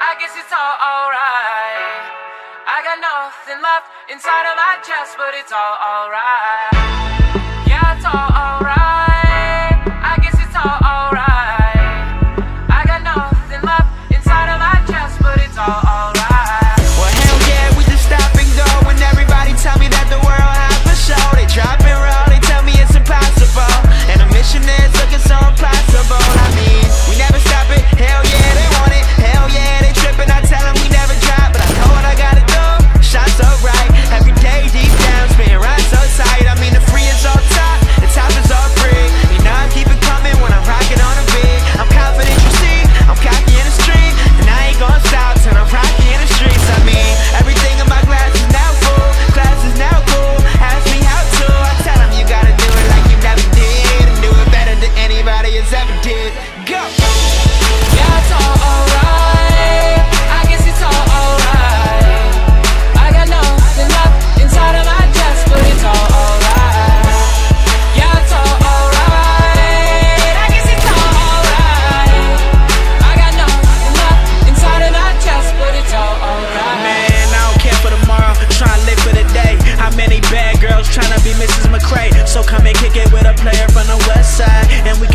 I guess it's all alright. I got nothing left inside of my chest, but it's all alright. Yeah, it's all alright. I guess it's all alright. I got nothing left inside of my chest, but it's all alright. Well, hell yeah, we just stop and go. And everybody tell me that the world has for show. They drop and roll, they tell me it's impossible. And the mission is looking so impossible. I mean, we never stop it. Hell yeah, they want it. Hell yeah, they tripping. I tell them we never drop, but I know what I gotta do. Shine so bright, every day deep down, spitting rhymes so tight. I mean, the free is all top, the top is all free. You know I keep it coming when I'm rocking on a beat. I'm confident, you see, I'm cocky in the street, and I ain't gonna stop till I'm rocky in the streets. I mean, everything in my glass is now full, class is now cool. Ask me how to, I tell them you gotta do it like you never did, and do it better than anybody has ever did. Go! Yeah, it's all alright. I guess it's all alright. I got nothing left inside of my chest, but it's all alright. Yeah, it's all alright. I guess it's all alright. I got nothing left inside of my chest, but it's all alright. Man, I don't care for tomorrow, tryna live for the day. How many bad girls tryna be Mrs. McRae? So come and kick it with a player from the west side, and we